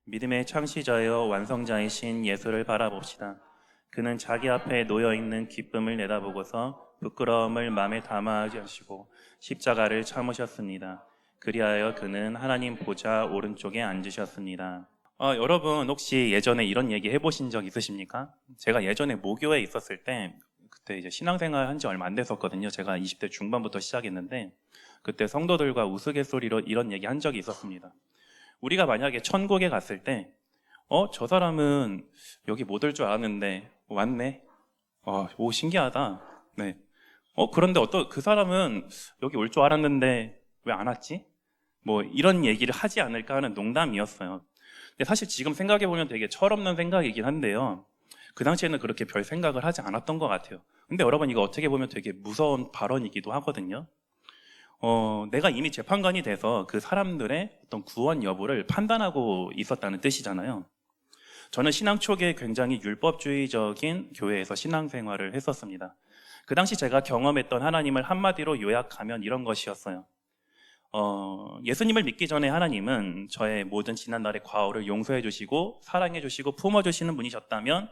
믿음의 창시자여 완성자이신 예수를 바라봅시다. 그는 자기 앞에 놓여있는 기쁨을 내다보고서 부끄러움을 마음에 담아하지 않으시고 십자가를 참으셨습니다. 그리하여 그는 하나님 보좌 오른쪽에 앉으셨습니다. 여러분 혹시 예전에 이런 얘기 해보신 적 있으십니까? 제가 예전에 모교에 있었을 때 그때 이제 신앙생활 한 지 얼마 안 됐었거든요. 제가 20대 중반부터 시작했는데 그때 성도들과 우스갯소리로 이런 얘기 한 적이 있었습니다. 우리가 만약에 천국에 갔을 때, 저 사람은 여기 못 올 줄 알았는데, 왔네? 오, 신기하다. 네. 그런데 그 사람은 여기 올 줄 알았는데, 왜 안 왔지? 뭐, 이런 얘기를 하지 않을까 하는 농담이었어요. 근데 사실 지금 생각해보면 되게 철없는 생각이긴 한데요. 그 당시에는 그렇게 별 생각을 하지 않았던 것 같아요. 근데 여러분, 이거 어떻게 보면 되게 무서운 발언이기도 하거든요. 내가 이미 재판관이 돼서 그 사람들의 어떤 구원 여부를 판단하고 있었다는 뜻이잖아요. 저는 신앙 초기에 굉장히 율법주의적인 교회에서 신앙생활을 했었습니다. 그 당시 제가 경험했던 하나님을 한마디로 요약하면 이런 것이었어요. 예수님을 믿기 전에 하나님은 저의 모든 지난날의 과오를 용서해 주시고 사랑해 주시고 품어 주시는 분이셨다면,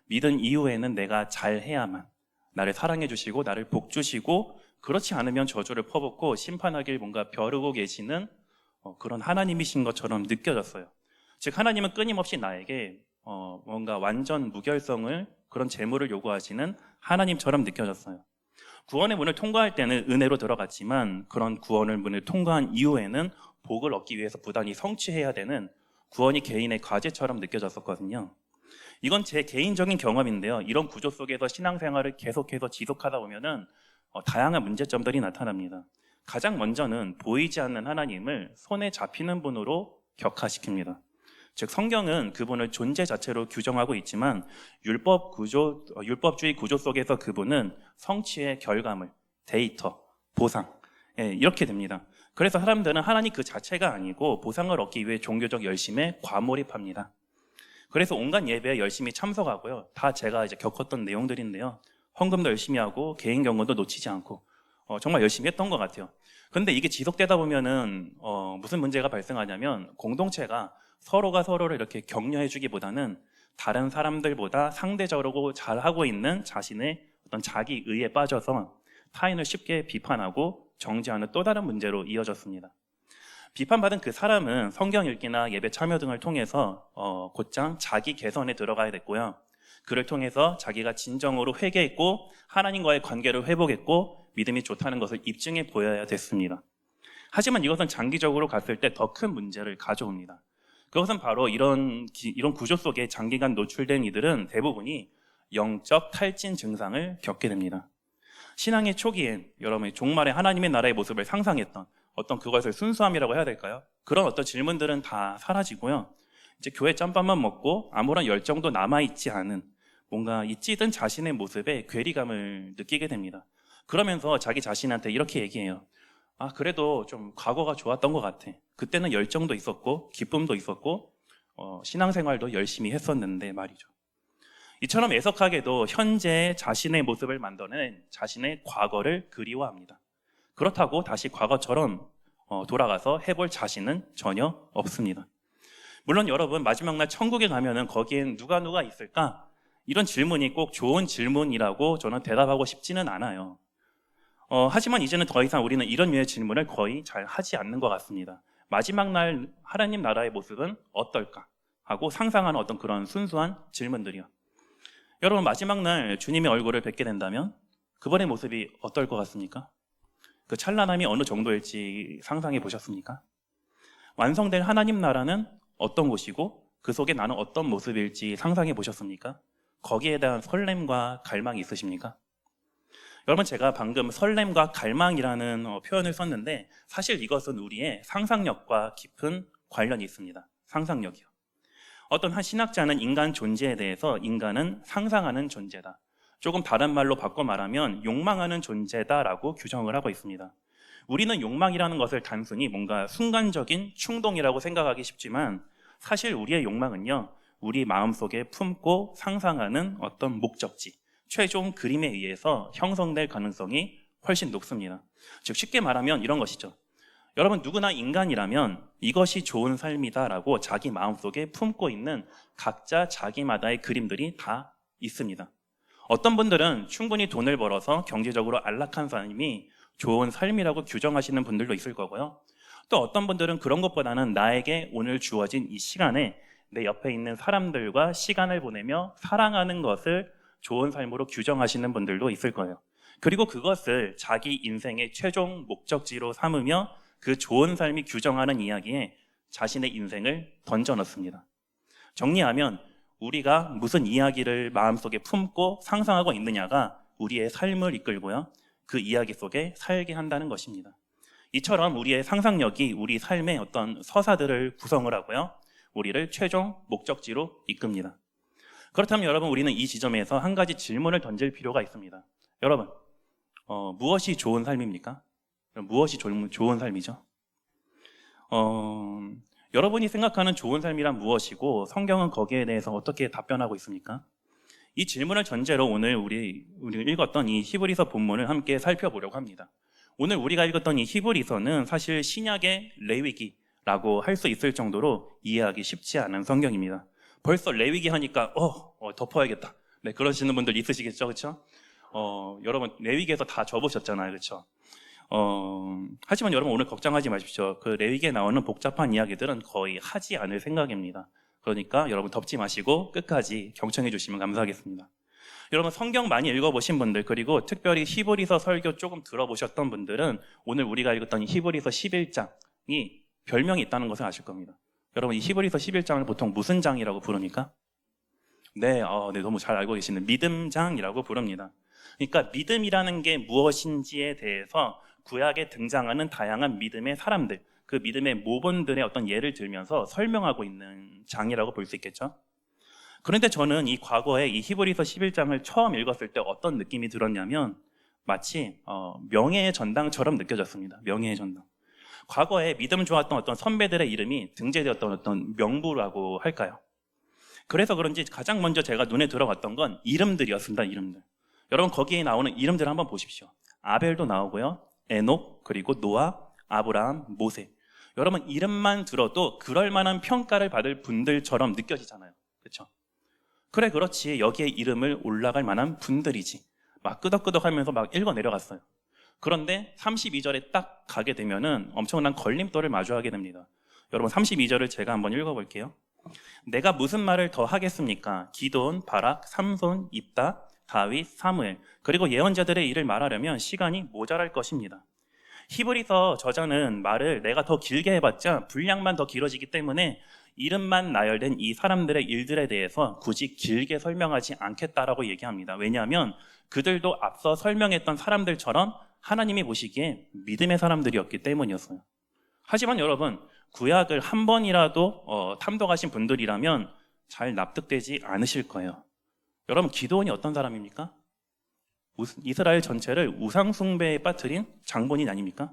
믿은 이후에는 내가 잘해야만 나를 사랑해 주시고 나를 복 주시고, 그렇지 않으면 저주를 퍼붓고 심판하길 뭔가 벼르고 계시는 그런 하나님이신 것처럼 느껴졌어요. 즉 하나님은 끊임없이 나에게 뭔가 완전 무결성을, 그런 재물을 요구하시는 하나님처럼 느껴졌어요. 구원의 문을 통과할 때는 은혜로 들어갔지만, 그런 구원의 문을 통과한 이후에는 복을 얻기 위해서 부단히 성취해야 되는 구원이 개인의 과제처럼 느껴졌었거든요. 이건 제 개인적인 경험인데요. 이런 구조 속에서 신앙생활을 계속해서 지속하다 보면은 다양한 문제점들이 나타납니다. 가장 먼저는 보이지 않는 하나님을 손에 잡히는 분으로 격화시킵니다. 즉 성경은 그분을 존재 자체로 규정하고 있지만, 율법주의 구조 속에서 그분은 성취의 결과물, 데이터, 보상, 이렇게 됩니다. 그래서 사람들은 하나님 그 자체가 아니고 보상을 얻기 위해 종교적 열심에 과몰입합니다. 그래서 온갖 예배에 열심히 참석하고요. 다 제가 이제 겪었던 내용들인데요. 헌금도 열심히 하고 개인 경건도 놓치지 않고 정말 열심히 했던 것 같아요. 그런데 이게 지속되다 보면은 무슨 문제가 발생하냐면, 공동체가 서로가 서로를 이렇게 격려해 주기보다는 다른 사람들보다 상대적으로 잘하고 있는 자신의 어떤 자기 의에 빠져서 타인을 쉽게 비판하고 정죄하는 또 다른 문제로 이어졌습니다. 비판받은 그 사람은 성경 읽기나 예배 참여 등을 통해서 곧장 자기 개선에 들어가야 됐고요. 그를 통해서 자기가 진정으로 회개했고 하나님과의 관계를 회복했고 믿음이 좋다는 것을 입증해 보여야 됐습니다. 하지만 이것은 장기적으로 갔을 때 더 큰 문제를 가져옵니다. 그것은 바로 이런 구조 속에 장기간 노출된 이들은 대부분이 영적 탈진 증상을 겪게 됩니다. 신앙의 초기엔 여러분이 종말의 하나님의 나라의 모습을 상상했던 어떤 그것을 순수함이라고 해야 될까요? 그런 어떤 질문들은 다 사라지고요. 이제 교회 짬밥만 먹고 아무런 열정도 남아있지 않은, 뭔가 이 찌든 자신의 모습에 괴리감을 느끼게 됩니다. 그러면서 자기 자신한테 이렇게 얘기해요. 그래도 좀 과거가 좋았던 것 같아. 그때는 열정도 있었고 기쁨도 있었고 신앙생활도 열심히 했었는데 말이죠. 이처럼 애석하게도 현재의 자신의 모습을 만들어낸 자신의 과거를 그리워합니다. 그렇다고 다시 과거처럼 돌아가서 해볼 자신은 전혀 없습니다. 물론 여러분, 마지막 날 천국에 가면은 거기엔 누가 있을까? 이런 질문이 꼭 좋은 질문이라고 저는 대답하고 싶지는 않아요. 하지만 이제는 더 이상 우리는 이런 류의 질문을 거의 잘 하지 않는 것 같습니다. 마지막 날 하나님 나라의 모습은 어떨까? 하고 상상하는 어떤 그런 순수한 질문들이요. 여러분, 마지막 날 주님의 얼굴을 뵙게 된다면 그분의 모습이 어떨 것 같습니까? 그 찬란함이 어느 정도일지 상상해 보셨습니까? 완성된 하나님 나라는 어떤 곳이고 그 속에 나는 어떤 모습일지 상상해 보셨습니까? 거기에 대한 설렘과 갈망이 있으십니까? 여러분, 제가 방금 설렘과 갈망이라는 표현을 썼는데 사실 이것은 우리의 상상력과 깊은 관련이 있습니다. 상상력이요. 어떤 한 신학자는 인간 존재에 대해서 인간은 상상하는 존재다, 조금 다른 말로 바꿔 말하면 욕망하는 존재다라고 규정을 하고 있습니다. 우리는 욕망이라는 것을 단순히 뭔가 순간적인 충동이라고 생각하기 쉽지만, 사실 우리의 욕망은요, 우리 마음속에 품고 상상하는 어떤 목적지, 최종 그림에 의해서 형성될 가능성이 훨씬 높습니다. 즉 쉽게 말하면 이런 것이죠. 여러분 누구나 인간이라면 이것이 좋은 삶이다라고 자기 마음속에 품고 있는 각자 자기마다의 그림들이 다 있습니다. 어떤 분들은 충분히 돈을 벌어서 경제적으로 안락한 삶이 좋은 삶이라고 규정하시는 분들도 있을 거고요. 또 어떤 분들은 그런 것보다는 나에게 오늘 주어진 이 시간에 내 옆에 있는 사람들과 시간을 보내며 사랑하는 것을 좋은 삶으로 규정하시는 분들도 있을 거예요. 그리고 그것을 자기 인생의 최종 목적지로 삼으며 그 좋은 삶이 규정하는 이야기에 자신의 인생을 던져넣습니다. 정리하면 우리가 무슨 이야기를 마음속에 품고 상상하고 있느냐가 우리의 삶을 이끌고요. 그 이야기 속에 살게 한다는 것입니다. 이처럼 우리의 상상력이 우리 삶의 어떤 서사들을 구성을 하고요. 우리를 최종 목적지로 이끕니다. 그렇다면 여러분 우리는 이 지점에서 한 가지 질문을 던질 필요가 있습니다. 여러분 무엇이 좋은 삶입니까? 무엇이 좋은 삶이죠? 여러분이 생각하는 좋은 삶이란 무엇이고 성경은 거기에 대해서 어떻게 답변하고 있습니까? 이 질문을 전제로 오늘 우리 읽었던 이 히브리서 본문을 함께 살펴보려고 합니다. 오늘 우리가 읽었던 이 히브리서는 사실 신약의 레위기라고 할 수 있을 정도로 이해하기 쉽지 않은 성경입니다. 벌써 레위기 하니까 덮어야겠다. 네, 그러시는 분들 있으시겠죠, 그렇죠? 여러분 레위기에서 다 접으셨잖아요, 그렇죠? 하지만 여러분 오늘 걱정하지 마십시오. 그 레위기에 나오는 복잡한 이야기들은 거의 하지 않을 생각입니다. 그러니까 여러분 덮지 마시고 끝까지 경청해 주시면 감사하겠습니다. 여러분 성경 많이 읽어보신 분들 그리고 특별히 히브리서 설교 조금 들어보셨던 분들은 오늘 우리가 읽었던 히브리서 11장이 별명이 있다는 것을 아실 겁니다. 여러분 이 히브리서 11장을 보통 무슨 장이라고 부릅니까? 네, 너무 잘 알고 계시는 믿음장이라고 부릅니다. 그러니까 믿음이라는 게 무엇인지에 대해서 구약에 등장하는 다양한 믿음의 사람들, 그 믿음의 모본들의 어떤 예를 들면서 설명하고 있는 장이라고 볼 수 있겠죠. 그런데 저는 이 과거에 이 히브리서 11장을 처음 읽었을 때 어떤 느낌이 들었냐면 마치 명예의 전당처럼 느껴졌습니다. 명예의 전당. 과거에 믿음 좋았던 어떤 선배들의 이름이 등재되었던 어떤 명부라고 할까요? 그래서 그런지 가장 먼저 제가 눈에 들어왔던 건 이름들이었습니다. 이름들. 여러분 거기에 나오는 이름들 한번 보십시오. 아벨도 나오고요. 에녹, 그리고 노아, 아브라함, 모세. 여러분 이름만 들어도 그럴 만한 평가를 받을 분들처럼 느껴지잖아요. 그렇죠? 그래 그렇지 여기에 이름을 올라갈 만한 분들이지. 막 끄덕끄덕하면서 막 읽어 내려갔어요. 그런데 32절에 딱 가게 되면은 엄청난 걸림돌을 마주하게 됩니다. 여러분 32절을 제가 한번 읽어볼게요. 내가 무슨 말을 더 하겠습니까? 기드온, 바락, 삼손, 입다, 다윗, 사무엘 그리고 예언자들의 일을 말하려면 시간이 모자랄 것입니다. 히브리서 저자는 말을 내가 더 길게 해봤자 분량만 더 길어지기 때문에 이름만 나열된 이 사람들의 일들에 대해서 굳이 길게 설명하지 않겠다라고 얘기합니다. 왜냐하면 그들도 앞서 설명했던 사람들처럼 하나님이 보시기에 믿음의 사람들이었기 때문이었어요. 하지만 여러분 구약을 한 번이라도 탐독하신 분들이라면 잘 납득되지 않으실 거예요. 여러분 기드온이 어떤 사람입니까? 이스라엘 전체를 우상 숭배에 빠뜨린 장본인 아닙니까?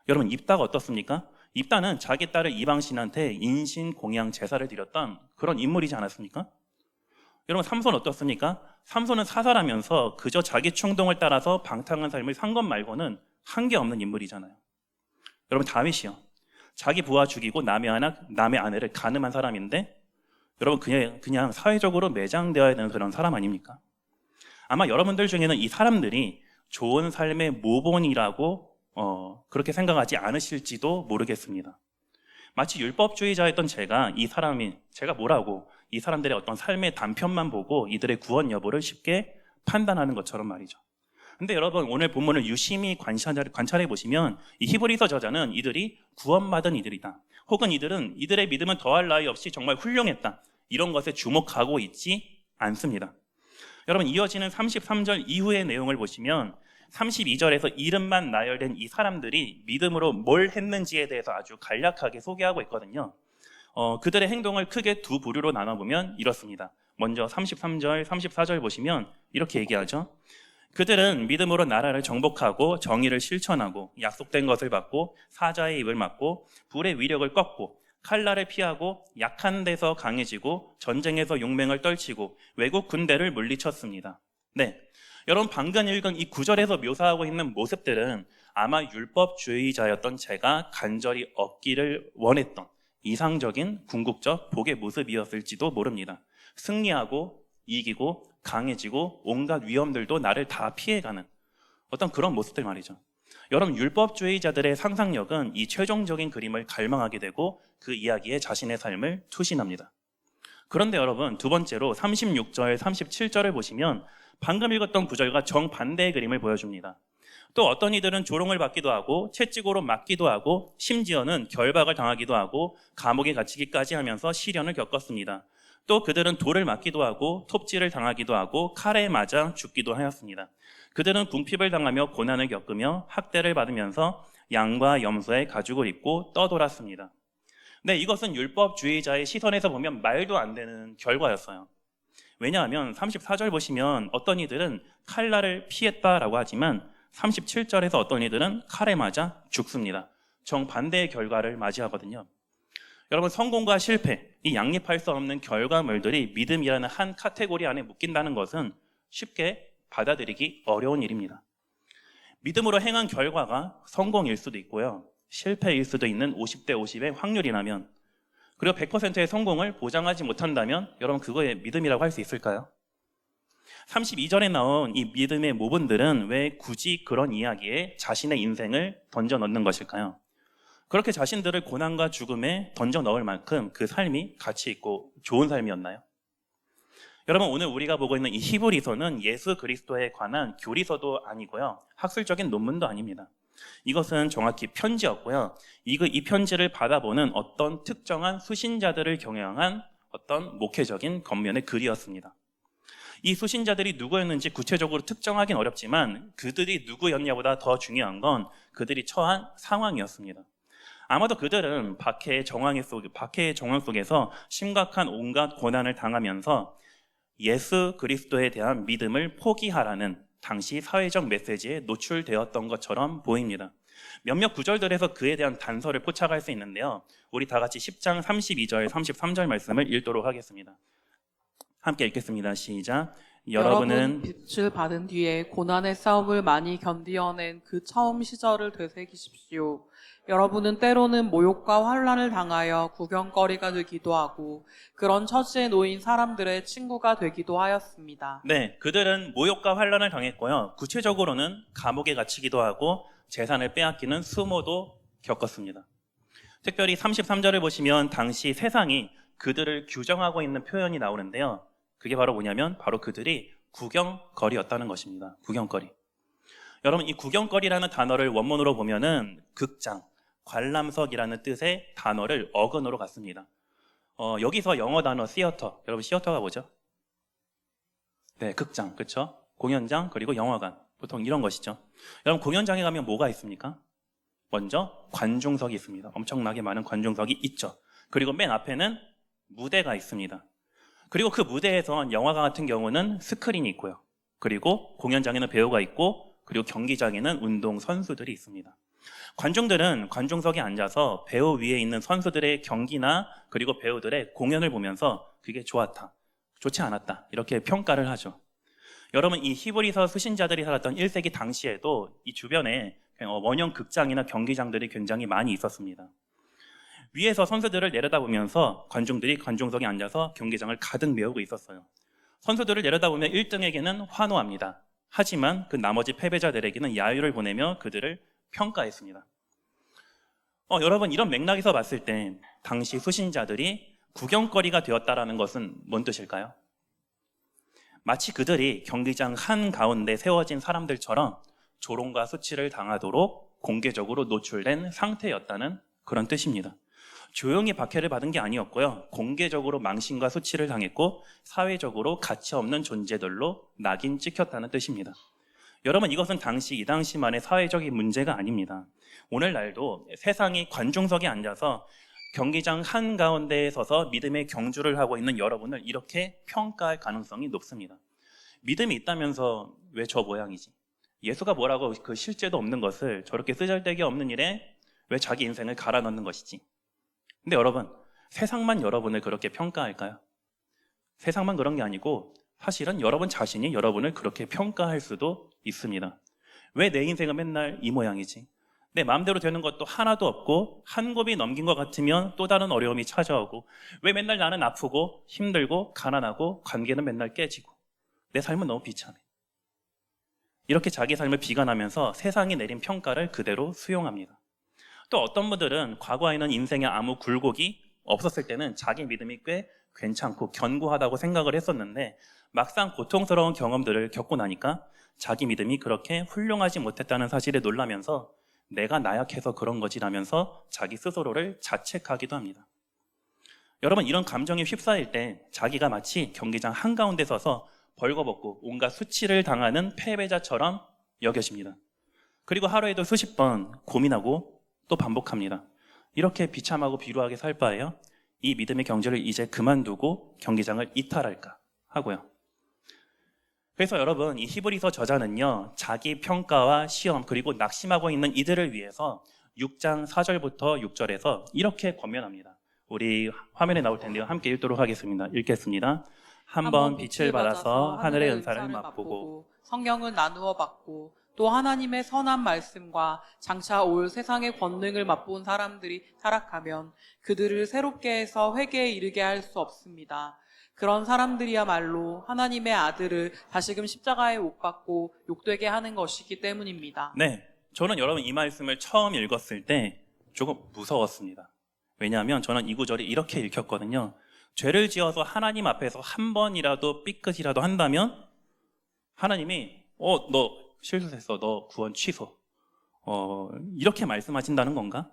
여러분 입다가 어떻습니까? 입다는 자기 딸을 이방신한테 인신 공양 제사를 드렸던 그런 인물이지 않았습니까? 여러분 삼손 어떻습니까? 삼손은 사살하면서 그저 자기 충동을 따라서 방탕한 삶을 산 것 말고는 한 게 없는 인물이잖아요. 여러분 다윗이요. 자기 부하 죽이고 남의 아내를 간음한 사람인데 여러분 그냥 사회적으로 매장되어야 되는 그런 사람 아닙니까? 아마 여러분들 중에는 이 사람들이 좋은 삶의 모본이라고 그렇게 생각하지 않으실지도 모르겠습니다. 마치 율법주의자였던 제가 뭐라고 이 사람들의 어떤 삶의 단편만 보고 이들의 구원 여부를 쉽게 판단하는 것처럼 말이죠. 근데 여러분 오늘 본문을 유심히 관찰해 보시면 이 히브리서 저자는 이들이 구원받은 이들이다. 혹은 이들의 믿음은 더할 나위 없이 정말 훌륭했다. 이런 것에 주목하고 있지 않습니다. 여러분 이어지는 33절 이후의 내용을 보시면 32절에서 이름만 나열된 이 사람들이 믿음으로 뭘 했는지에 대해서 아주 간략하게 소개하고 있거든요. 그들의 행동을 크게 두 부류로 나눠보면 이렇습니다. 먼저 33절, 34절 보시면 이렇게 얘기하죠. 그들은 믿음으로 나라를 정복하고 정의를 실천하고 약속된 것을 받고 사자의 입을 막고 불의 위력을 꺾고 칼날을 피하고 약한 데서 강해지고 전쟁에서 용맹을 떨치고 외국 군대를 물리쳤습니다. 네, 여러분 방금 읽은 이 구절에서 묘사하고 있는 모습들은 아마 율법주의자였던 제가 간절히 얻기를 원했던 이상적인 궁극적 복의 모습이었을지도 모릅니다. 승리하고 이기고 강해지고 온갖 위험들도 나를 다 피해가는 어떤 그런 모습들 말이죠. 여러분, 율법주의자들의 상상력은 이 최종적인 그림을 갈망하게 되고 그 이야기에 자신의 삶을 투신합니다. 그런데 여러분, 두 번째로 36절, 37절을 보시면 방금 읽었던 구절과 정반대의 그림을 보여줍니다. 또 어떤 이들은 조롱을 받기도 하고 채찍으로 맞기도 하고 심지어는 결박을 당하기도 하고 감옥에 갇히기까지 하면서 시련을 겪었습니다. 또 그들은 돌을 맞기도 하고 톱질을 당하기도 하고 칼에 맞아 죽기도 하였습니다. 그들은 궁핍을 당하며 고난을 겪으며 학대를 받으면서 양과 염소의 가죽을 입고 떠돌았습니다. 네, 이것은 율법주의자의 시선에서 보면 말도 안 되는 결과였어요. 왜냐하면 34절 보시면 어떤 이들은 칼날을 피했다라고 하지만 37절에서 어떤 이들은 칼에 맞아 죽습니다. 정반대의 결과를 맞이하거든요. 여러분, 성공과 실패, 이 양립할 수 없는 결과물들이 믿음이라는 한 카테고리 안에 묶인다는 것은 쉽게 받아들이기 어려운 일입니다. 믿음으로 행한 결과가 성공일 수도 있고요, 실패일 수도 있는 50대 50의 확률이라면, 그리고 100%의 성공을 보장하지 못한다면 여러분, 그거에 믿음이라고 할 수 있을까요? 32절에 나온 이 믿음의 모분들은 왜 굳이 그런 이야기에 자신의 인생을 던져 넣는 것일까요? 그렇게 자신들을 고난과 죽음에 던져 넣을 만큼 그 삶이 가치 있고 좋은 삶이었나요? 여러분, 오늘 우리가 보고 있는 이 히브리서는 예수 그리스도에 관한 교리서도 아니고요, 학술적인 논문도 아닙니다. 이것은 정확히 편지였고요, 이 편지를 받아보는 어떤 특정한 수신자들을 경영한 어떤 목회적인 겉면의 글이었습니다. 이 수신자들이 누구였는지 구체적으로 특정하긴 어렵지만 그들이 누구였냐보다 더 중요한 건 그들이 처한 상황이었습니다. 아마도 그들은 박해의 정황 속에서 심각한 온갖 고난을 당하면서 예수 그리스도에 대한 믿음을 포기하라는 당시 사회적 메시지에 노출되었던 것처럼 보입니다. 몇몇 구절들에서 그에 대한 단서를 포착할 수 있는데요, 우리 다 같이 10장 32절, 33절 말씀을 읽도록 하겠습니다. 함께 읽겠습니다. 시작. 여러분 빛을 받은 뒤에 고난의 싸움을 많이 견디어낸 그 처음 시절을 되새기십시오. 여러분은 때로는 모욕과 환난을 당하여 구경거리가 되기도 하고 그런 처지에 놓인 사람들의 친구가 되기도 하였습니다. 네, 그들은 모욕과 환난을 당했고요, 구체적으로는 감옥에 갇히기도 하고 재산을 빼앗기는 수모도 겪었습니다. 특별히 33절을 보시면 당시 세상이 그들을 규정하고 있는 표현이 나오는데요, 그게 바로 뭐냐면 바로 그들이 구경거리였다는 것입니다. 구경거리. 여러분, 이 구경거리라는 단어를 원문으로 보면은 극장, 관람석이라는 뜻의 단어를 어근으로 갖습니다. 여기서 영어 단어 시어터, 여러분 시어터가 뭐죠? 네, 극장, 그렇죠? 공연장, 그리고 영화관, 보통 이런 것이죠. 여러분, 공연장에 가면 뭐가 있습니까? 먼저 관중석이 있습니다. 엄청나게 많은 관중석이 있죠. 그리고 맨 앞에는 무대가 있습니다. 그리고 그 무대에선 영화관 같은 경우는 스크린이 있고요, 그리고 공연장에는 배우가 있고, 그리고 경기장에는 운동 선수들이 있습니다. 관중들은 관중석에 앉아서 배우 위에 있는 선수들의 경기나 그리고 배우들의 공연을 보면서 그게 좋았다, 좋지 않았다, 이렇게 평가를 하죠. 여러분, 이 히브리서 수신자들이 살았던 1세기 당시에도 이 주변에 원형 극장이나 경기장들이 굉장히 많이 있었습니다. 위에서 선수들을 내려다보면서 관중들이 관중석에 앉아서 경기장을 가득 메우고 있었어요. 선수들을 내려다보면 1등에게는 환호합니다. 하지만 그 나머지 패배자들에게는 야유를 보내며 그들을 평가했습니다. 여러분, 이런 맥락에서 봤을 때 당시 수신자들이 구경거리가 되었다라는 것은 뭔 뜻일까요? 마치 그들이 경기장 한가운데 세워진 사람들처럼 조롱과 수치를 당하도록 공개적으로 노출된 상태였다는 그런 뜻입니다. 조용히 박해를 받은 게 아니었고요, 공개적으로 망신과 수치를 당했고 사회적으로 가치 없는 존재들로 낙인 찍혔다는 뜻입니다. 여러분, 이것은 이 당시만의 사회적인 문제가 아닙니다. 오늘날도 세상이 관중석에 앉아서 경기장 한가운데에 서서 믿음의 경주를 하고 있는 여러분을 이렇게 평가할 가능성이 높습니다. 믿음이 있다면서 왜 저 모양이지? 예수가 뭐라고 그 실제도 없는 것을 저렇게 쓰잘데기 없는 일에 왜 자기 인생을 갈아 넣는 것이지? 근데 여러분, 세상만 여러분을 그렇게 평가할까요? 세상만 그런 게 아니고 사실은 여러분 자신이 여러분을 그렇게 평가할 수도 있습니다. 왜 내 인생은 맨날 이 모양이지? 내 마음대로 되는 것도 하나도 없고 한 곱이 넘긴 것 같으면 또 다른 어려움이 찾아오고 왜 맨날 나는 아프고 힘들고 가난하고 관계는 맨날 깨지고 내 삶은 너무 비참해. 이렇게 자기 삶을 비관하면서 세상이 내린 평가를 그대로 수용합니다. 또 어떤 분들은 과거에는 인생에 아무 굴곡이 없었을 때는 자기 믿음이 꽤 괜찮고 견고하다고 생각을 했었는데 막상 고통스러운 경험들을 겪고 나니까 자기 믿음이 그렇게 훌륭하지 못했다는 사실에 놀라면서 내가 나약해서 그런 거지라면서 자기 스스로를 자책하기도 합니다. 여러분, 이런 감정에 휩싸일 때 자기가 마치 경기장 한가운데 서서 벌거벗고 온갖 수치를 당하는 패배자처럼 여겨집니다. 그리고 하루에도 수십 번 고민하고 또 반복합니다. 이렇게 비참하고 비루하게 살 바에요, 이 믿음의 경주를 이제 그만두고 경기장을 이탈할까 하고요. 그래서 여러분, 이 히브리서 저자는요, 자기 평가와 시험 그리고 낙심하고 있는 이들을 위해서 6장 4절부터 6절에서 이렇게 권면합니다. 우리 화면에 나올 텐데요, 함께 읽도록 하겠습니다. 읽겠습니다. 한번 빛을 받아서 하늘의 은사를 맛보고 성경을 나누어 받고 또 하나님의 선한 말씀과 장차 올 세상의 권능을 맛본 사람들이 타락하면 그들을 새롭게 해서 회개에 이르게 할 수 없습니다. 그런 사람들이야말로 하나님의 아들을 다시금 십자가에 못 박고 욕되게 하는 것이기 때문입니다. 네, 저는 여러분 이 말씀을 처음 읽었을 때 조금 무서웠습니다. 왜냐하면 저는 이 구절이 이렇게 읽혔거든요. 죄를 지어서 하나님 앞에서 한 번이라도 삐끗이라도 한다면 하나님이 너 실수했어, 너 구원 취소, 이렇게 말씀하신다는 건가?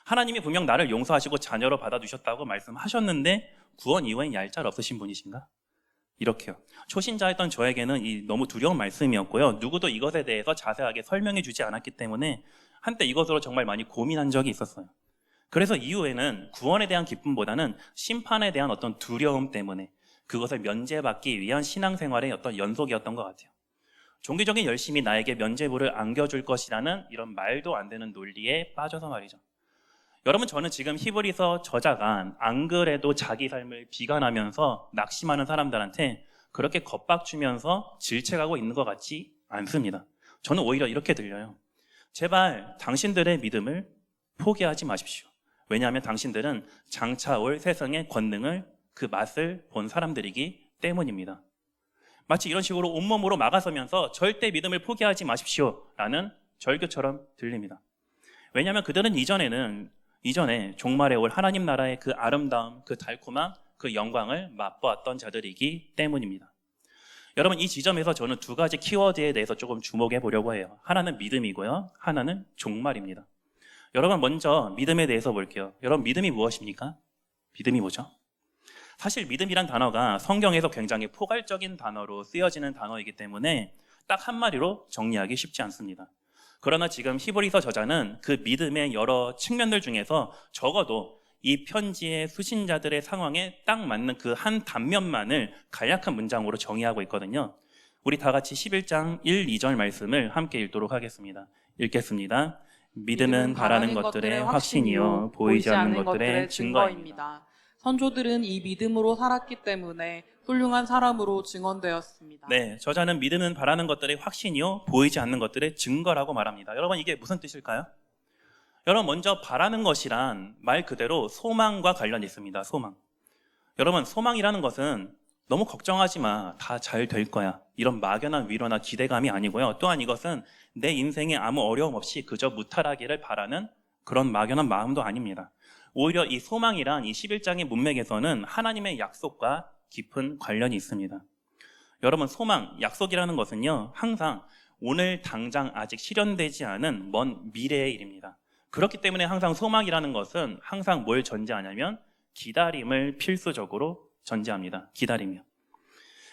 하나님이 분명 나를 용서하시고 자녀로 받아주셨다고 말씀하셨는데 구원 이후엔 얄짤 없으신 분이신가? 이렇게요. 초신자였던 저에게는 이 너무 두려운 말씀이었고요. 누구도 이것에 대해서 자세하게 설명해 주지 않았기 때문에 한때 이것으로 정말 많이 고민한 적이 있었어요. 그래서 이후에는 구원에 대한 기쁨보다는 심판에 대한 어떤 두려움 때문에 그것을 면제받기 위한 신앙생활의 어떤 연속이었던 것 같아요. 종교적인 열심이 나에게 면죄부를 안겨줄 것이라는 이런 말도 안 되는 논리에 빠져서 말이죠. 여러분, 저는 지금 히브리서 저자가 안 그래도 자기 삶을 비관하면서 낙심하는 사람들한테 그렇게 겁박주면서 질책하고 있는 것 같지 않습니다. 저는 오히려 이렇게 들려요. 제발 당신들의 믿음을 포기하지 마십시오. 왜냐하면 당신들은 장차 올 세상의 권능을 그 맛을 본 사람들이기 때문입니다. 마치 이런 식으로 온몸으로 막아서면서 절대 믿음을 포기하지 마십시오 라는 절규처럼 들립니다. 왜냐하면 그들은 이전에 종말에 올 하나님 나라의 그 아름다움, 그 달콤함, 그 영광을 맛보았던 자들이기 때문입니다. 여러분, 이 지점에서 저는 두 가지 키워드에 대해서 조금 주목해 보려고 해요. 하나는 믿음이고요, 하나는 종말입니다. 여러분, 먼저 믿음에 대해서 볼게요. 여러분, 믿음이 무엇입니까? 믿음이 뭐죠? 사실 믿음이란 단어가 성경에서 굉장히 포괄적인 단어로 쓰여지는 단어이기 때문에 딱 한마디로 정리하기 쉽지 않습니다. 그러나 지금 히브리서 저자는 그 믿음의 여러 측면들 중에서 적어도 이 편지의 수신자들의 상황에 딱 맞는 그 한 단면만을 간략한 문장으로 정의하고 있거든요. 우리 다 같이 11장 1, 2절 말씀을 함께 읽도록 하겠습니다. 읽겠습니다. 믿음은 바라는 것들의 확신이요 보이지 않는 것들의 증거입니다. 선조들은 이 믿음으로 살았기 때문에 훌륭한 사람으로 증언되었습니다. 네, 저자는 믿음은 바라는 것들의 확신이요 보이지 않는 것들의 증거라고 말합니다. 여러분, 이게 무슨 뜻일까요? 여러분, 먼저 바라는 것이란 말 그대로 소망과 관련이 있습니다. 소망. 여러분, 소망이라는 것은 너무 걱정하지 마, 다 잘 될 거야, 이런 막연한 위로나 기대감이 아니고요. 또한 이것은 내 인생에 아무 어려움 없이 그저 무탈하기를 바라는 그런 막연한 마음도 아닙니다. 오히려 이 소망이란 이 11장의 문맥에서는 하나님의 약속과 깊은 관련이 있습니다. 여러분, 소망, 약속이라는 것은요, 항상 오늘 당장 아직 실현되지 않은 먼 미래의 일입니다. 그렇기 때문에 항상 소망이라는 것은 항상 뭘 전제하냐면 기다림을 필수적으로 전제합니다. 기다림이요.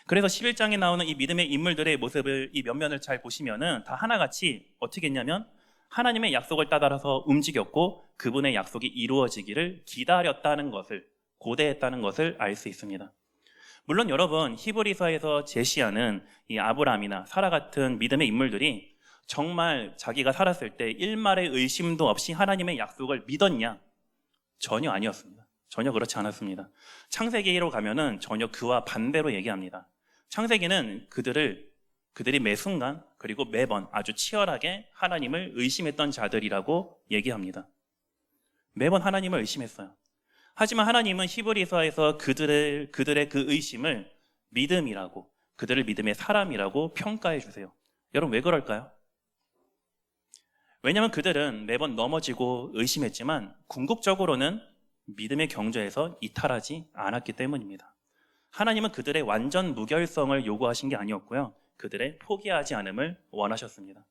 그래서 11장에 나오는 이 믿음의 인물들의 모습을, 이 면면을 잘 보시면은 다 하나같이 어떻게 했냐면 하나님의 약속을 따라서 움직였고 그분의 약속이 이루어지기를 기다렸다는 것을, 고대했다는 것을 알 수 있습니다. 물론 여러분, 히브리서에서 제시하는 이 아브라함이나 사라 같은 믿음의 인물들이 정말 자기가 살았을 때 일말의 의심도 없이 하나님의 약속을 믿었냐? 전혀 아니었습니다. 전혀 그렇지 않았습니다. 창세기로 가면은 전혀 그와 반대로 얘기합니다. 창세기는 그들이 매 순간 그리고 매번 아주 치열하게 하나님을 의심했던 자들이라고 얘기합니다. 매번 하나님을 의심했어요. 하지만 하나님은 히브리서에서 그들의 그 의심을 믿음이라고, 그들을 믿음의 사람이라고 평가해 주세요. 여러분, 왜 그럴까요? 왜냐하면 그들은 매번 넘어지고 의심했지만 궁극적으로는 믿음의 경주에서 이탈하지 않았기 때문입니다. 하나님은 그들의 완전 무결성을 요구하신 게 아니었고요. 그들의 포기하지 않음을 원하셨습니다.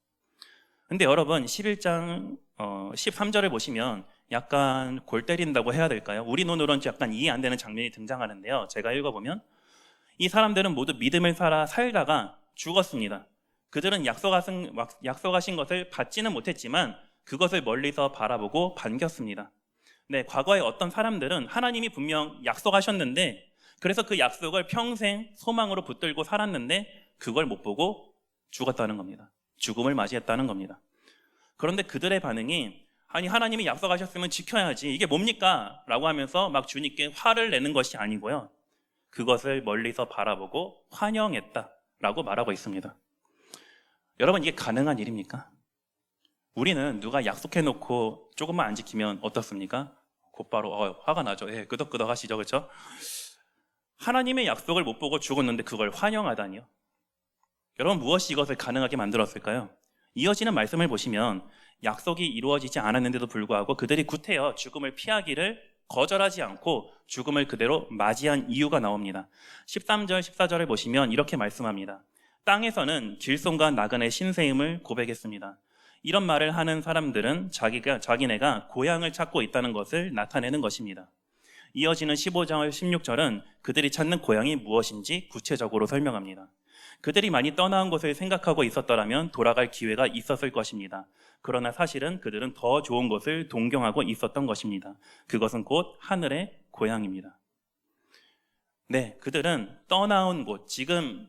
근데 여러분, 11장 13절을 보시면 약간 골 때린다고 해야 될까요? 우리 눈으로는 약간 이해 안 되는 장면이 등장하는데요. 제가 읽어보면 이 사람들은 모두 믿음을 살다가 죽었습니다. 그들은 약속하신 것을 받지는 못했지만 그것을 멀리서 바라보고 반겼습니다. 네, 과거에 어떤 사람들은 하나님이 분명 약속하셨는데 그래서 그 약속을 평생 소망으로 붙들고 살았는데 그걸 못 보고 죽었다는 겁니다. 죽음을 맞이했다는 겁니다. 그런데 그들의 반응이 아니 하나님이 약속하셨으면 지켜야지 이게 뭡니까? 라고 하면서 막 주님께 화를 내는 것이 아니고요. 그것을 멀리서 바라보고 환영했다라고 말하고 있습니다. 여러분, 이게 가능한 일입니까? 우리는 누가 약속해놓고 조금만 안 지키면 어떻습니까? 곧바로 화가 나죠. 예, 끄덕끄덕 하시죠, 그렇죠? 하나님의 약속을 못 보고 죽었는데 그걸 환영하다니요? 여러분, 무엇이 이것을 가능하게 만들었을까요? 이어지는 말씀을 보시면 약속이 이루어지지 않았는데도 불구하고 그들이 구태여 죽음을 피하기를 거절하지 않고 죽음을 그대로 맞이한 이유가 나옵니다. 13절, 14절을 보시면 이렇게 말씀합니다. 땅에서는 길손과 나그네 신세임을 고백했습니다. 이런 말을 하는 사람들은 자기네가 고향을 찾고 있다는 것을 나타내는 것입니다. 이어지는 15절, 16절은 그들이 찾는 고향이 무엇인지 구체적으로 설명합니다. 그들이 많이 떠나온 것을 생각하고 있었더라면 돌아갈 기회가 있었을 것입니다. 그러나 사실은 그들은 더 좋은 것을 동경하고 있었던 것입니다. 그것은 곧 하늘의 고향입니다. 네, 그들은 떠나온 곳, 지금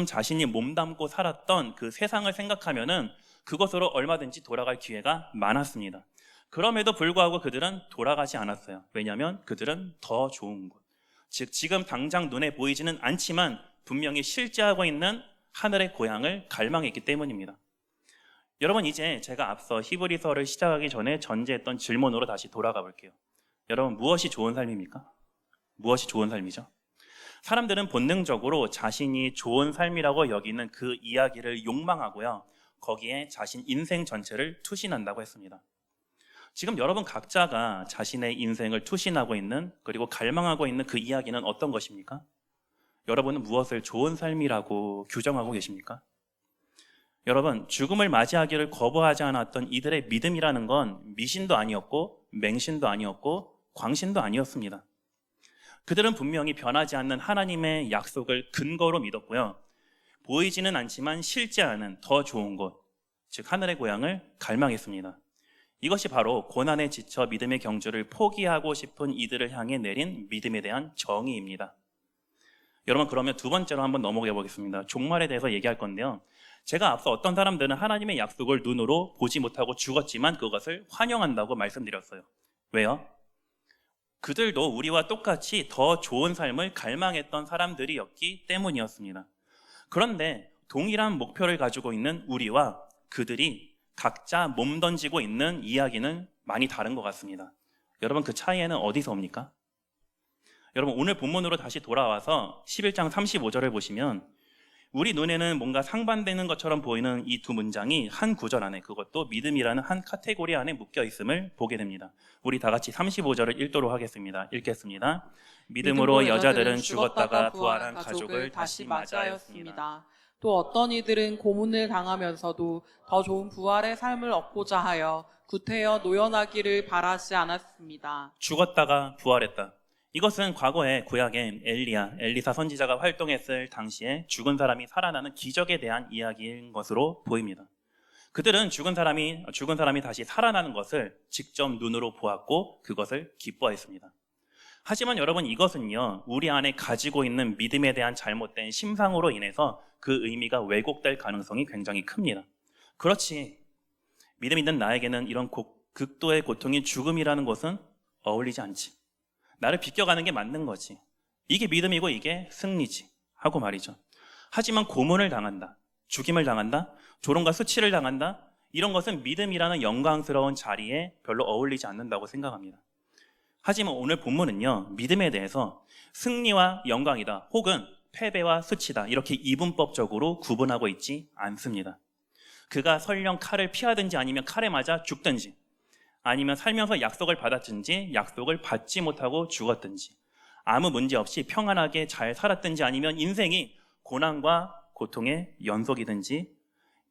자신이 몸담고 살았던 그 세상을 생각하면은 그것으로 얼마든지 돌아갈 기회가 많았습니다. 그럼에도 불구하고 그들은 돌아가지 않았어요. 왜냐하면 그들은 더 좋은 곳, 즉 지금 당장 눈에 보이지는 않지만 분명히 실제하고 있는 하늘의 고향을 갈망했기 때문입니다. 여러분, 이제 제가 앞서 히브리서를 시작하기 전에 전제했던 질문으로 다시 돌아가 볼게요. 여러분, 무엇이 좋은 삶입니까? 무엇이 좋은 삶이죠? 사람들은 본능적으로 자신이 좋은 삶이라고 여기는 그 이야기를 욕망하고요. 거기에 자신 인생 전체를 투신한다고 했습니다. 지금 여러분 각자가 자신의 인생을 투신하고 있는, 그리고 갈망하고 있는 그 이야기는 어떤 것입니까? 여러분은 무엇을 좋은 삶이라고 규정하고 계십니까? 여러분, 죽음을 맞이하기를 거부하지 않았던 이들의 믿음이라는 건 미신도 아니었고 맹신도 아니었고 광신도 아니었습니다. 그들은 분명히 변하지 않는 하나님의 약속을 근거로 믿었고요. 보이지는 않지만 실제하는 더 좋은 곳, 즉 하늘의 고향을 갈망했습니다. 이것이 바로 고난에 지쳐 믿음의 경주를 포기하고 싶은 이들을 향해 내린 믿음에 대한 정의입니다. 여러분, 그러면 두 번째로 한번 넘어가 보겠습니다. 종말에 대해서 얘기할 건데요. 제가 앞서 어떤 사람들은 하나님의 약속을 눈으로 보지 못하고 죽었지만 그것을 환영한다고 말씀드렸어요. 왜요? 그들도 우리와 똑같이 더 좋은 삶을 갈망했던 사람들이었기 때문이었습니다. 그런데 동일한 목표를 가지고 있는 우리와 그들이 각자 몸 던지고 있는 이야기는 많이 다른 것 같습니다. 여러분, 그 차이에는 어디서 옵니까? 여러분, 오늘 본문으로 다시 돌아와서 11장 35절을 보시면 우리 눈에는 뭔가 상반되는 것처럼 보이는 이 두 문장이 한 구절 안에, 그것도 믿음이라는 한 카테고리 안에 묶여 있음을 보게 됩니다. 우리 다 같이 35절을 읽도록 하겠습니다. 읽겠습니다. 믿음으로 여자들은 죽었다가 부활한 가족을 다시 맞이하였습니다. 또 어떤 이들은 고문을 당하면서도 더 좋은 부활의 삶을 얻고자 하여 구태여 노연하기를 바라지 않았습니다. 죽었다가 부활했다. 이것은 과거에 구약의 엘리사 선지자가 활동했을 당시에 죽은 사람이 살아나는 기적에 대한 이야기인 것으로 보입니다. 그들은 죽은 사람이 다시 살아나는 것을 직접 눈으로 보았고 그것을 기뻐했습니다. 하지만 여러분, 이것은요, 우리 안에 가지고 있는 믿음에 대한 잘못된 심상으로 인해서 그 의미가 왜곡될 가능성이 굉장히 큽니다. 그렇지, 믿음 있는 나에게는 이런 극도의 고통인 죽음이라는 것은 어울리지 않지. 나를 비껴가는 게 맞는 거지. 이게 믿음이고 이게 승리지 하고 말이죠. 하지만 고문을 당한다. 죽임을 당한다, 조롱과 수치를 당한다, 이런 것은 믿음이라는 영광스러운 자리에 별로 어울리지 않는다고 생각합니다. 하지만 오늘 본문은요, 믿음에 대해서 승리와 영광이다, 혹은 패배와 수치다, 이렇게 이분법적으로 구분하고 있지 않습니다. 그가 설령 칼을 피하든지 아니면 칼에 맞아 죽든지, 아니면 살면서 약속을 받았든지 약속을 받지 못하고 죽었든지, 아무 문제 없이 평안하게 잘 살았든지 아니면 인생이 고난과 고통의 연속이든지,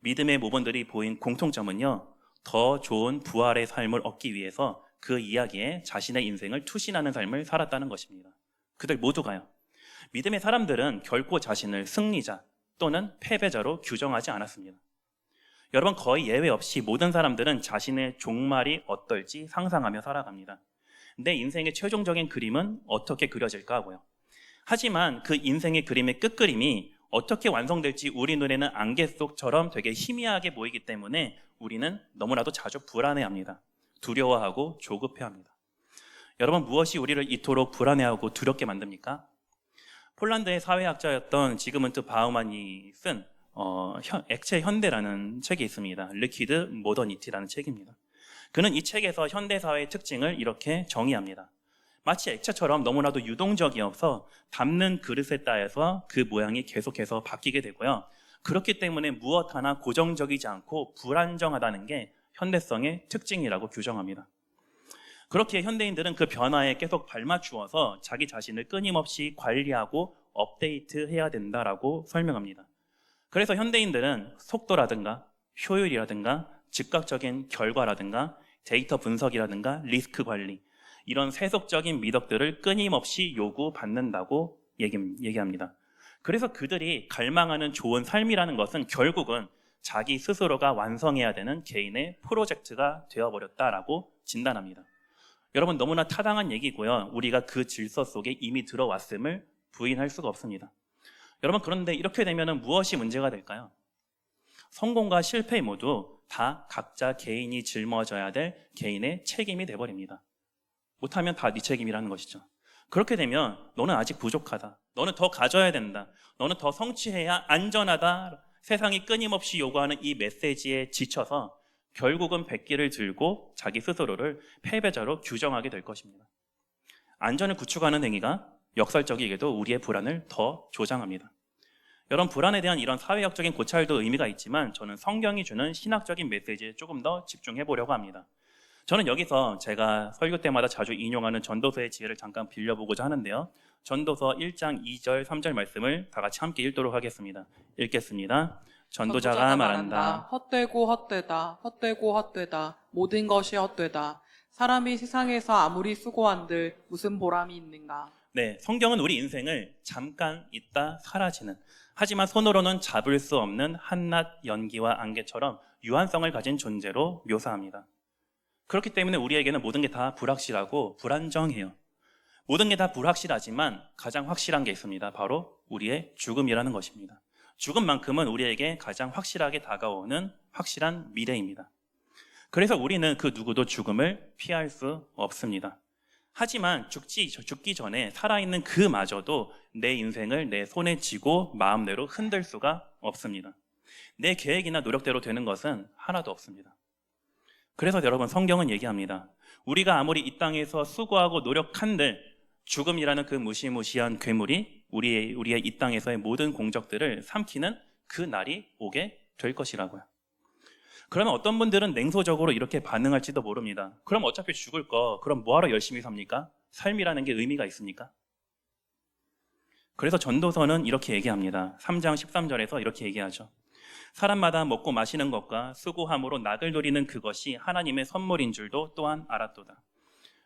믿음의 모범들이 보인 공통점은요, 더 좋은 부활의 삶을 얻기 위해서 그 이야기에 자신의 인생을 투신하는 삶을 살았다는 것입니다. 그들 모두가요. 믿음의 사람들은 결코 자신을 승리자 또는 패배자로 규정하지 않았습니다. 여러분, 거의 예외 없이 모든 사람들은 자신의 종말이 어떨지 상상하며 살아갑니다. 내 인생의 최종적인 그림은 어떻게 그려질까 하고요. 하지만 그 인생의 그림의 끝그림이 어떻게 완성될지 우리 눈에는 안개 속처럼 되게 희미하게 보이기 때문에 우리는 너무나도 자주 불안해합니다. 두려워하고 조급해합니다. 여러분, 무엇이 우리를 이토록 불안해하고 두렵게 만듭니까? 폴란드의 사회학자였던 지그문트 바우만이 쓴 액체 현대라는 책이 있습니다. 리퀴드 모더니티라는 책입니다. 그는 이 책에서 현대사회의 특징을 이렇게 정의합니다. 마치 액체처럼 너무나도 유동적이어서 담는 그릇에 따라서 그 모양이 계속해서 바뀌게 되고요. 그렇기 때문에 무엇 하나 고정적이지 않고 불안정하다는 게 현대성의 특징이라고 규정합니다. 그렇게 현대인들은 그 변화에 계속 발맞추어서 자기 자신을 끊임없이 관리하고 업데이트해야 된다라고 설명합니다. 그래서 현대인들은 속도라든가 효율이라든가 즉각적인 결과라든가 데이터 분석이라든가 리스크 관리, 이런 세속적인 미덕들을 끊임없이 요구받는다고 얘기합니다. 그래서 그들이 갈망하는 좋은 삶이라는 것은 결국은 자기 스스로가 완성해야 되는 개인의 프로젝트가 되어버렸다라고 진단합니다. 여러분, 너무나 타당한 얘기고요. 우리가 그 질서 속에 이미 들어왔음을 부인할 수가 없습니다. 여러분, 그런데 이렇게 되면 무엇이 문제가 될까요? 성공과 실패 모두 다 각자 개인이 짊어져야 될 개인의 책임이 돼버립니다. 못하면 다 네 책임이라는 것이죠. 그렇게 되면 너는 아직 부족하다, 너는 더 가져야 된다, 너는 더 성취해야 안전하다, 세상이 끊임없이 요구하는 이 메시지에 지쳐서 결국은 백기를 들고 자기 스스로를 패배자로 규정하게 될 것입니다. 안전을 구축하는 행위가 역설적이게도 우리의 불안을 더 조장합니다. 여러분, 불안에 대한 이런 사회학적인 고찰도 의미가 있지만 저는 성경이 주는 신학적인 메시지에 조금 더 집중해 보려고 합니다. 저는 여기서 제가 설교 때마다 자주 인용하는 전도서의 지혜를 잠깐 빌려보고자 하는데요. 전도서 1장 2절 3절 말씀을 다 같이 함께 읽도록 하겠습니다. 읽겠습니다. 전도자가 말한다. 헛되고 헛되다. 헛되고 헛되다. 모든 것이 헛되다. 사람이 세상에서 아무리 수고한들 무슨 보람이 있는가. 네, 성경은 우리 인생을 잠깐 있다 사라지는, 하지만 손으로는 잡을 수 없는 한낮 연기와 안개처럼 유한성을 가진 존재로 묘사합니다. 그렇기 때문에 우리에게는 모든 게 다 불확실하고 불안정해요. 모든 게 다 불확실하지만 가장 확실한 게 있습니다. 바로 우리의 죽음이라는 것입니다. 죽음만큼은 우리에게 가장 확실하게 다가오는 확실한 미래입니다. 그래서 우리는 그 누구도 죽음을 피할 수 없습니다. 하지만 죽기 전에 살아있는 그마저도 내 인생을 내 손에 쥐고 마음대로 흔들 수가 없습니다. 내 계획이나 노력대로 되는 것은 하나도 없습니다. 그래서 여러분, 성경은 얘기합니다. 우리가 아무리 이 땅에서 수고하고 노력한들 죽음이라는 그 무시무시한 괴물이 우리의 이 땅에서의 모든 공적들을 삼키는 그 날이 오게 될 것이라고요. 그러면 어떤 분들은 냉소적으로 이렇게 반응할지도 모릅니다. 그럼 어차피 죽을 거, 그럼 뭐하러 열심히 삽니까? 삶이라는 게 의미가 있습니까? 그래서 전도서는 이렇게 얘기합니다. 3장 13절에서 이렇게 얘기하죠. 사람마다 먹고 마시는 것과 수고함으로 낙을 누리는 그것이 하나님의 선물인 줄도 또한 알았도다.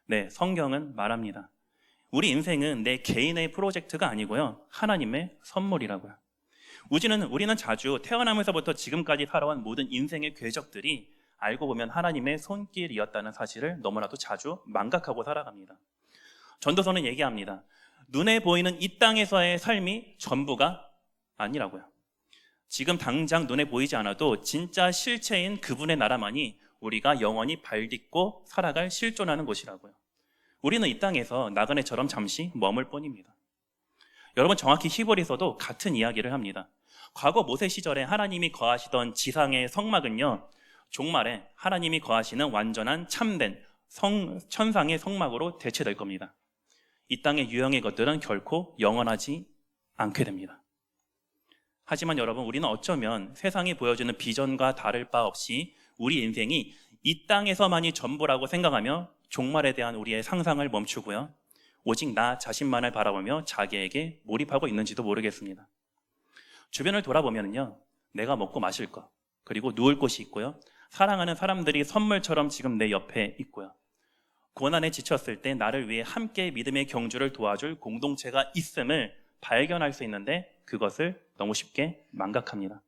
네, 성경은 말합니다. 우리 인생은 내 개인의 프로젝트가 아니고요, 하나님의 선물이라고요. 우리는 자주 태어나면서부터 지금까지 살아온 모든 인생의 궤적들이 알고 보면 하나님의 손길이었다는 사실을 너무나도 자주 망각하고 살아갑니다. 전도서는 얘기합니다. 눈에 보이는 이 땅에서의 삶이 전부가 아니라고요. 지금 당장 눈에 보이지 않아도 진짜 실체인 그분의 나라만이 우리가 영원히 발딛고 살아갈 실존하는 곳이라고요. 우리는 이 땅에서 나그네처럼 잠시 머물 뿐입니다. 여러분, 정확히 히브리서도 같은 이야기를 합니다. 과거 모세 시절에 하나님이 거하시던 지상의 성막은요, 종말에 하나님이 거하시는 완전한 참된 천상의 성막으로 대체될 겁니다. 이 땅의 유형의 것들은 결코 영원하지 않게 됩니다. 하지만 여러분, 우리는 어쩌면 세상이 보여주는 비전과 다를 바 없이 우리 인생이 이 땅에서만이 전부라고 생각하며 종말에 대한 우리의 상상을 멈추고요, 오직 나 자신만을 바라보며 자기에게 몰입하고 있는지도 모르겠습니다. 주변을 돌아보면요, 내가 먹고 마실 것, 그리고 누울 곳이 있고요, 사랑하는 사람들이 선물처럼 지금 내 옆에 있고요, 고난에 지쳤을 때 나를 위해 함께 믿음의 경주를 도와줄 공동체가 있음을 발견할 수 있는데 그것을 너무 쉽게 망각합니다.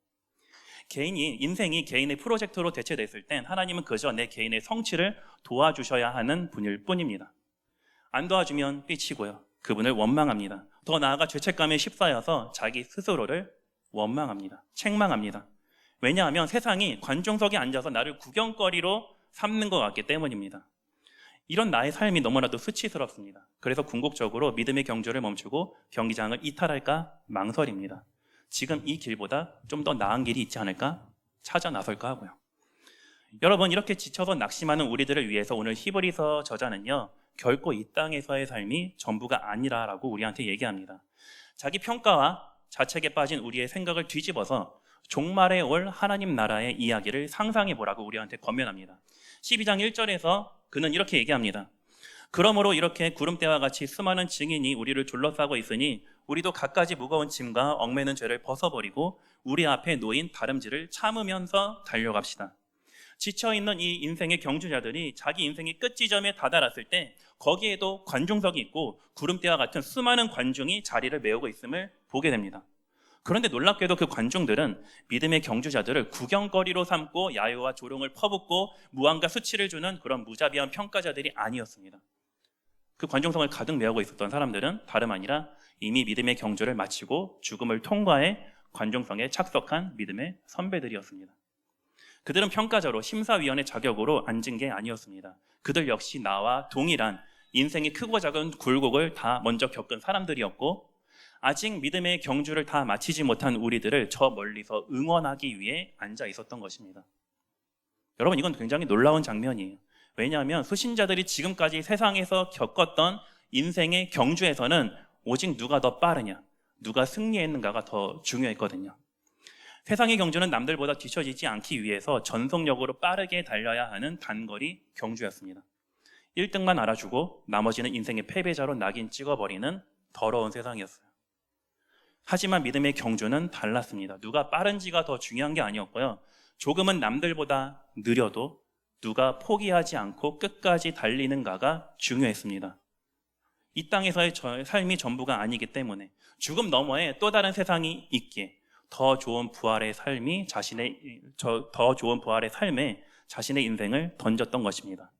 인생이 개인의 프로젝트로 대체됐을 땐 하나님은 그저 내 개인의 성취를 도와주셔야 하는 분일 뿐입니다. 안 도와주면 삐치고요, 그분을 원망합니다. 더 나아가 죄책감에 휩싸여서 자기 스스로를 원망합니다. 책망합니다. 왜냐하면 세상이 관중석에 앉아서 나를 구경거리로 삼는 것 같기 때문입니다. 이런 나의 삶이 너무나도 수치스럽습니다. 그래서 궁극적으로 믿음의 경주를 멈추고 경기장을 이탈할까 망설입니다. 지금 이 길보다 좀 더 나은 길이 있지 않을까 찾아 나설까 하고요. 여러분, 이렇게 지쳐서 낙심하는 우리들을 위해서 오늘 히브리서 저자는요, 결코 이 땅에서의 삶이 전부가 아니라라고 우리한테 얘기합니다. 자기 평가와 자책에 빠진 우리의 생각을 뒤집어서 종말에 올 하나님 나라의 이야기를 상상해 보라고 우리한테 권면합니다. 12장 1절에서 그는 이렇게 얘기합니다. 그러므로 이렇게 구름대와 같이 수많은 증인이 우리를 둘러싸고 있으니 우리도 갖가지 무거운 짐과 얽매는 죄를 벗어버리고 우리 앞에 놓인 다름질을 참으면서 달려갑시다. 지쳐있는 이 인생의 경주자들이 자기 인생의 끝지점에 다다랐을 때 거기에도 관중석이 있고 구름대와 같은 수많은 관중이 자리를 메우고 있음을 보게 됩니다. 그런데 놀랍게도 그 관중들은 믿음의 경주자들을 구경거리로 삼고 야유와 조롱을 퍼붓고 무한과 수치를 주는 그런 무자비한 평가자들이 아니었습니다. 그 관중석을 가득 메우고 있었던 사람들은 다름 아니라 이미 믿음의 경주를 마치고 죽음을 통과해 관중석에 착석한 믿음의 선배들이었습니다. 그들은 평가자로 심사위원의 자격으로 앉은 게 아니었습니다. 그들 역시 나와 동일한 인생의 크고 작은 굴곡을 다 먼저 겪은 사람들이었고, 아직 믿음의 경주를 다 마치지 못한 우리들을 저 멀리서 응원하기 위해 앉아 있었던 것입니다. 여러분, 이건 굉장히 놀라운 장면이에요. 왜냐하면 수신자들이 지금까지 세상에서 겪었던 인생의 경주에서는 오직 누가 더 빠르냐, 누가 승리했는가가 더 중요했거든요. 세상의 경주는 남들보다 뒤처지지 않기 위해서 전속력으로 빠르게 달려야 하는 단거리 경주였습니다. 1등만 알아주고 나머지는 인생의 패배자로 낙인 찍어버리는 더러운 세상이었어요. 하지만 믿음의 경주는 달랐습니다. 누가 빠른지가 더 중요한 게 아니었고요, 조금은 남들보다 느려도 누가 포기하지 않고 끝까지 달리는가가 중요했습니다. 이 땅에서의 삶이 전부가 아니기 때문에 죽음 너머에 또 다른 세상이 있기에 더 좋은 부활의 삶에 자신의 인생을 던졌던 것입니다.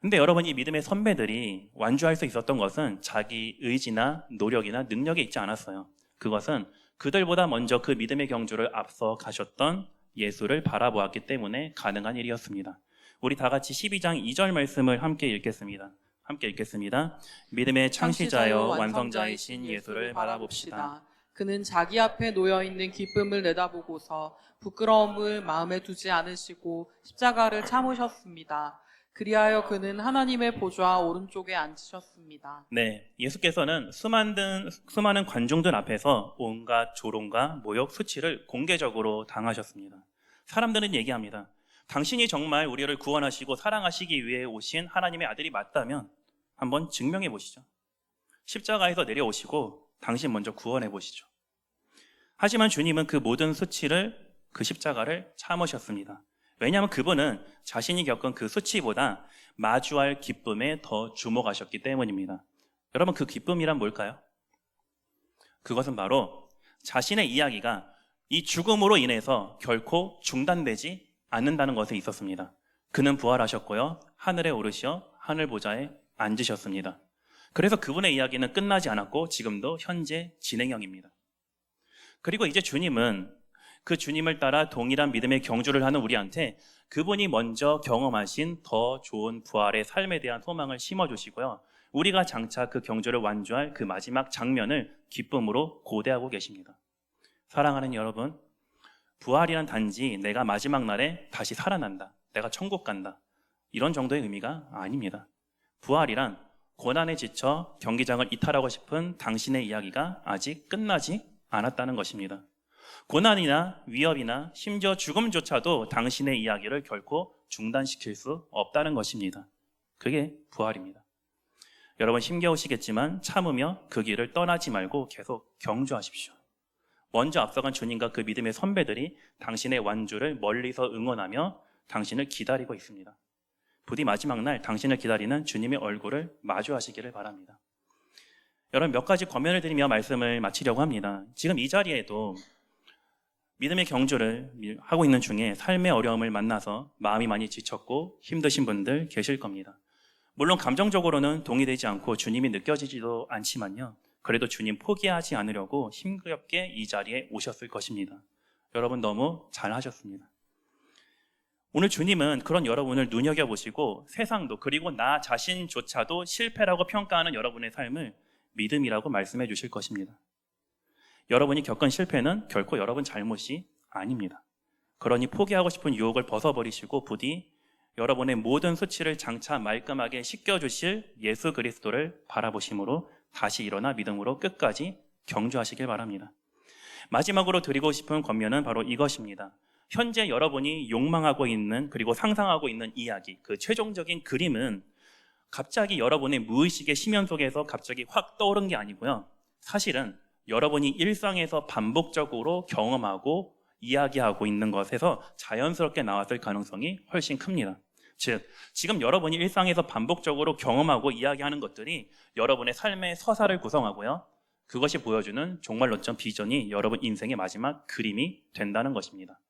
근데 여러분, 이 믿음의 선배들이 완주할 수 있었던 것은 자기 의지나 노력이나 능력이 있지 않았어요. 그것은 그들보다 먼저 그 믿음의 경주를 앞서 가셨던 예수를 바라보았기 때문에 가능한 일이었습니다. 우리 다 같이 12장 2절 말씀을 함께 읽겠습니다. 믿음의 창시자여 완성자이신 예수를 바라봅시다. 그는 자기 앞에 놓여있는 기쁨을 내다보고서 부끄러움을 마음에 두지 않으시고 십자가를 참으셨습니다. 그리하여 그는 하나님의 보좌 오른쪽에 앉으셨습니다. 네, 예수께서는 수많은 관중들 앞에서 온갖 조롱과 모욕, 수치를 공개적으로 당하셨습니다. 사람들은 얘기합니다. 당신이 정말 우리를 구원하시고 사랑하시기 위해 오신 하나님의 아들이 맞다면 한번 증명해 보시죠. 십자가에서 내려오시고 당신 먼저 구원해 보시죠. 하지만 주님은 그 모든 수치를, 그 십자가를 참으셨습니다. 왜냐하면 그분은 자신이 겪은 그 수치보다 마주할 기쁨에 더 주목하셨기 때문입니다. 여러분, 그 기쁨이란 뭘까요? 그것은 바로 자신의 이야기가 이 죽음으로 인해서 결코 중단되지 않는다는 것에 있었습니다. 그는 부활하셨고요, 하늘에 오르시어 하늘 보좌에 앉으셨습니다. 그래서 그분의 이야기는 끝나지 않았고 지금도 현재 진행형입니다. 그리고 이제 주님은 그 주님을 따라 동일한 믿음의 경주를 하는 우리한테 그분이 먼저 경험하신 더 좋은 부활의 삶에 대한 소망을 심어주시고요, 우리가 장차 그 경주를 완주할 그 마지막 장면을 기쁨으로 고대하고 계십니다. 사랑하는 여러분, 부활이란 단지 내가 마지막 날에 다시 살아난다, 내가 천국 간다, 이런 정도의 의미가 아닙니다. 부활이란 고난에 지쳐 경기장을 이탈하고 싶은 당신의 이야기가 아직 끝나지 않았다는 것입니다. 고난이나 위협이나 심지어 죽음조차도 당신의 이야기를 결코 중단시킬 수 없다는 것입니다. 그게 부활입니다. 여러분 힘겨우시겠지만 참으며 그 길을 떠나지 말고 계속 경주하십시오. 먼저 앞서간 주님과 그 믿음의 선배들이 당신의 완주를 멀리서 응원하며 당신을 기다리고 있습니다. 부디 마지막 날 당신을 기다리는 주님의 얼굴을 마주하시기를 바랍니다. 여러분 몇 가지 권면을 드리며 말씀을 마치려고 합니다. 지금 이 자리에도 믿음의 경주를 하고 있는 중에 삶의 어려움을 만나서 마음이 많이 지쳤고 힘드신 분들 계실 겁니다. 물론 감정적으로는 동의되지 않고 주님이 느껴지지도 않지만요. 그래도 주님 포기하지 않으려고 힘겹게 이 자리에 오셨을 것입니다. 여러분 너무 잘하셨습니다. 오늘 주님은 그런 여러분을 눈여겨보시고 세상도 그리고 나 자신조차도 실패라고 평가하는 여러분의 삶을 믿음이라고 말씀해 주실 것입니다. 여러분이 겪은 실패는 결코 여러분 잘못이 아닙니다. 그러니 포기하고 싶은 유혹을 벗어버리시고 부디 여러분의 모든 수치를 장차 말끔하게 씻겨주실 예수 그리스도를 바라보심으로 다시 일어나 믿음으로 끝까지 경주하시길 바랍니다. 마지막으로 드리고 싶은 권면은 바로 이것입니다. 현재 여러분이 욕망하고 있는 그리고 상상하고 있는 이야기, 그 최종적인 그림은 갑자기 여러분의 무의식의 심연 속에서 갑자기 확 떠오른 게 아니고요. 사실은 여러분이 일상에서 반복적으로 경험하고 이야기하고 있는 것에서 자연스럽게 나왔을 가능성이 훨씬 큽니다. 즉, 지금 여러분이 일상에서 반복적으로 경험하고 이야기하는 것들이 여러분의 삶의 서사를 구성하고요. 그것이 보여주는 종말론적 비전이 여러분 인생의 마지막 그림이 된다는 것입니다.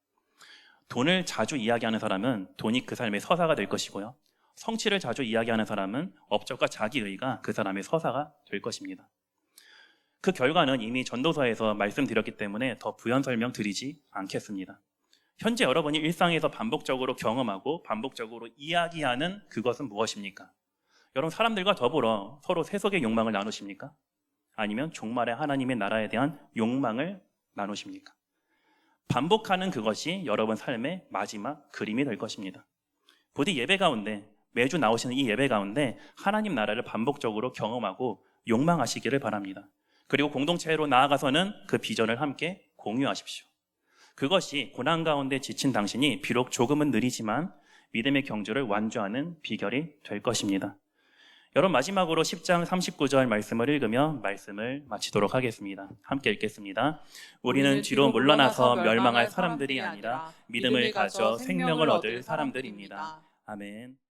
돈을 자주 이야기하는 사람은 돈이 그 삶의 서사가 될 것이고요. 성취를 자주 이야기하는 사람은 업적과 자기의가 그 사람의 서사가 될 것입니다. 그 결과는 이미 전도서에서 말씀드렸기 때문에 더 부연 설명 드리지 않겠습니다. 현재 여러분이 일상에서 반복적으로 경험하고 반복적으로 이야기하는 그것은 무엇입니까? 여러분 사람들과 더불어 서로 세속의 욕망을 나누십니까? 아니면 종말의 하나님의 나라에 대한 욕망을 나누십니까? 반복하는 그것이 여러분 삶의 마지막 그림이 될 것입니다. 부디 예배 가운데 매주 나오시는 이 예배 가운데 하나님 나라를 반복적으로 경험하고 욕망하시기를 바랍니다. 그리고 공동체로 나아가서는 그 비전을 함께 공유하십시오. 그것이 고난 가운데 지친 당신이 비록 조금은 느리지만 믿음의 경주를 완주하는 비결이 될 것입니다. 여러분 마지막으로 10장 39절 말씀을 읽으며 말씀을 마치도록 하겠습니다. 함께 읽겠습니다. 우리는 뒤로 물러나서 멸망할 사람들이 아니라 믿음을 가져 생명을 얻을 사람들입니다. 아멘.